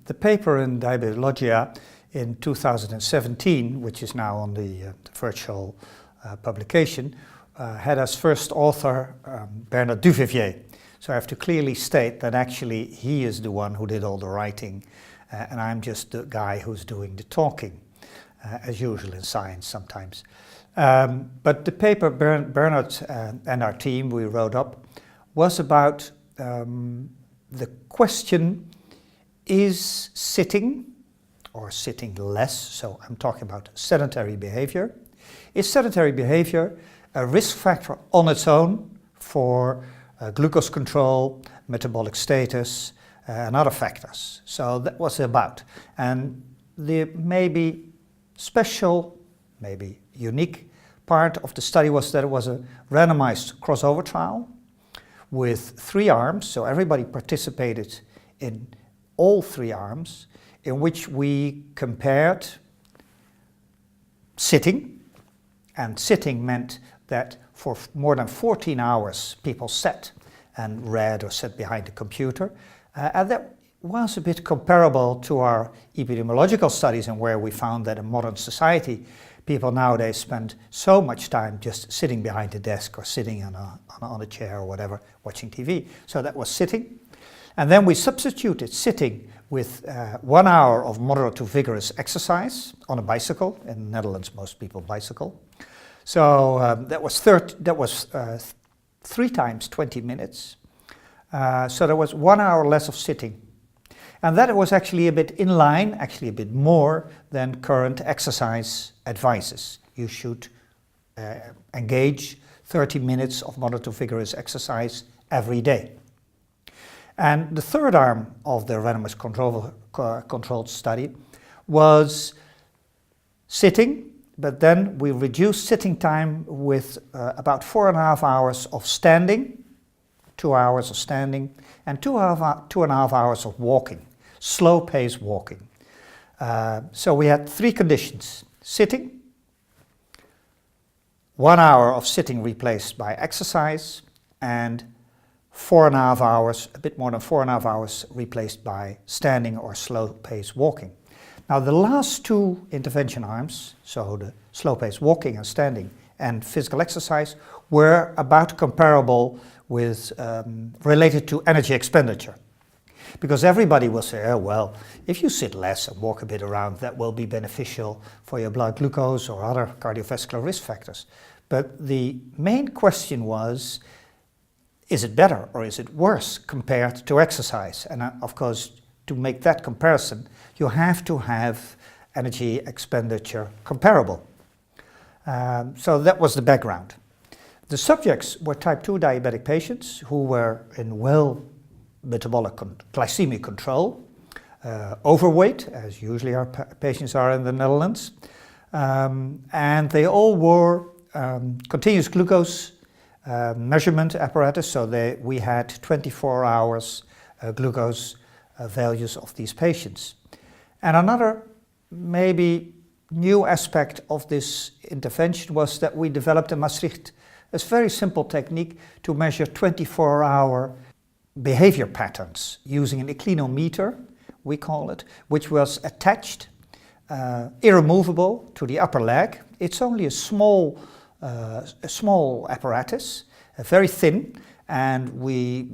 The paper in Diabetologia in 2017, which is now on the virtual publication, had as first author Bernard Duvivier. So I have to clearly state that actually he is the one who did all the writing, and I'm just the guy who's doing the talking, as usual in science sometimes. But the paper Bernard and our team we wrote up was about the question, is sitting, or sitting less, so I'm talking about sedentary behavior, is sedentary behavior a risk factor on its own for glucose control, metabolic status, and other factors? So that was about. And the maybe special, maybe unique part of the study was that it was a randomized crossover trial with 3 arms, so everybody participated in all 3 arms, in which we compared sitting, and sitting meant that for more than 14 hours people sat and read or sat behind the computer, and that was a bit comparable to our epidemiological studies, and where we found that in modern society people nowadays spend so much time just sitting behind a desk or sitting on a chair or whatever, watching TV. So that was sitting. And then we substituted sitting with 1 hour of moderate to vigorous exercise on a bicycle. In the Netherlands, most people bicycle. So that was 3 times 20 minutes. So there was 1 hour less of sitting. And that was actually a bit in line, actually a bit more than current exercise advices. You should engage 30 minutes of moderate to vigorous exercise every day. And the third arm of the randomized controlled study was sitting, but then we reduced sitting time with about 4.5 hours of standing, 2 hours of standing, and 2.5 hours of walking, slow pace walking. So we had 3 conditions: sitting, 1 hour of sitting replaced by exercise, and 4.5 hours, a bit more than 4.5 hours replaced by standing or slow pace walking. Now the last 2 intervention arms, so the slow pace walking and standing and physical exercise, were about comparable with related to energy expenditure. Because everybody will say, oh well, if you sit less and walk a bit around, that will be beneficial for your blood glucose or other cardiovascular risk factors. But the main question was, is it better or is it worse compared to exercise? And of course, to make that comparison, you have to have energy expenditure comparable. So that was the background. The subjects were type 2 diabetic patients who were in well metabolic glycemic control, overweight, as usually our patients are in the Netherlands, and they all wore continuous glucose measurement apparatus, so we had 24 hours glucose values of these patients. And another maybe new aspect of this intervention was that we developed in Maastricht a very simple technique to measure 24-hour behavior patterns using an inclinometer, we call it, which was attached, irremovable, to the upper leg. It's only a small apparatus, very thin, and we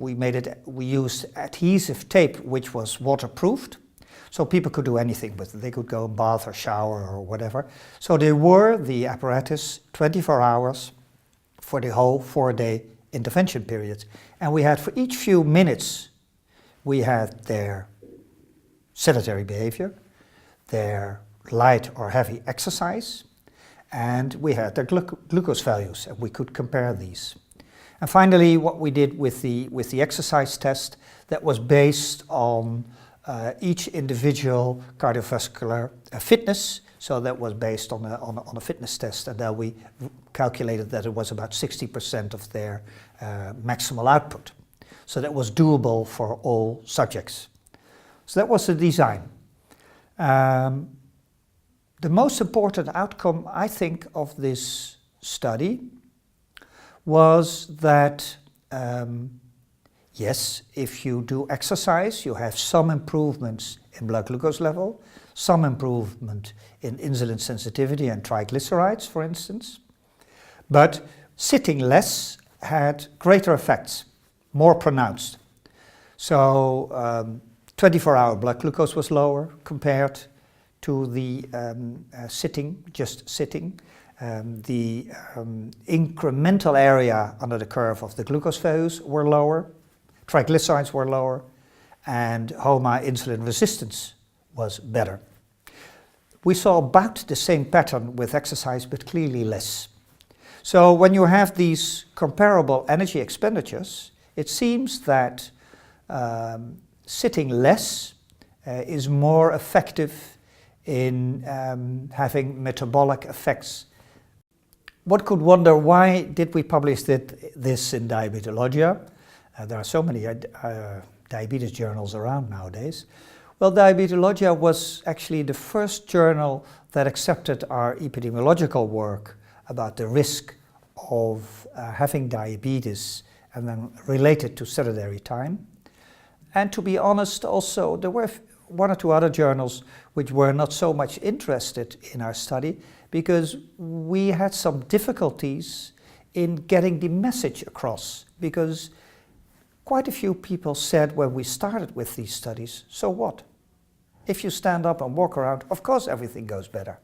used adhesive tape which was waterproofed, so people could do anything with it. They could go bath or shower or whatever. So they wore the apparatus 24 hours for the whole 4-day intervention period. And we had, for each few minutes, we had their sedentary behavior, their light or heavy exercise, and we had their glucose values, and we could compare these. And finally, what we did with the exercise test, that was based on each individual cardiovascular fitness. So that was based on a fitness test, and then we calculated that it was about 60% of their maximal output. So that was doable for all subjects. So that was the design. The most important outcome, I think, of this study was that Yes, if you do exercise, you have some improvements in blood glucose level, some improvement in insulin sensitivity and triglycerides, for instance. But sitting less had greater effects, more pronounced. So 24-hour blood glucose was lower compared to the just sitting. The incremental area under the curve of the glucose values were lower, triglycerides were lower, and HOMA insulin resistance was better. We saw about the same pattern with exercise, but clearly less. So when you have these comparable energy expenditures, it seems that sitting less is more effective in having metabolic effects. One could wonder, why did we publish this in Diabetologia? There are so many diabetes journals around nowadays. Well, Diabetologia was actually the first journal that accepted our epidemiological work about the risk of having diabetes and then related to sedentary time. And to be honest, also there were one or two other journals which were not so much interested in our study because we had some difficulties in getting the message across, because quite a few people said when we started with these studies, so what? If you stand up and walk around, of course everything goes better.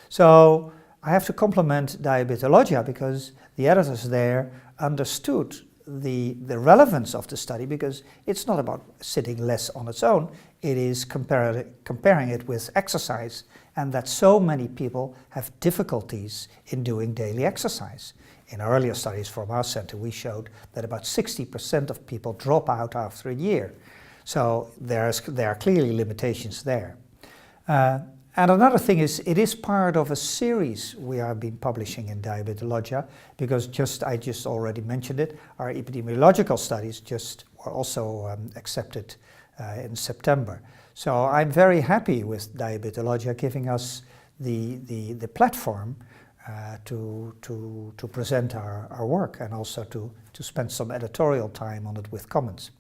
So I have to compliment Diabetologia because the editors there understood the relevance of the study, because it's not about sitting less on its own, it is comparing it with exercise, and that so many people have difficulties in doing daily exercise. In earlier studies from our center, we showed that about 60% of people drop out after a year. So there are clearly limitations there. And another thing is, it is part of a series we have been publishing in Diabetologia, because I just already mentioned it, our epidemiological studies were also accepted in September. So I'm very happy with Diabetologia giving us the platform to present our work, and also to spend some editorial time on it with comments.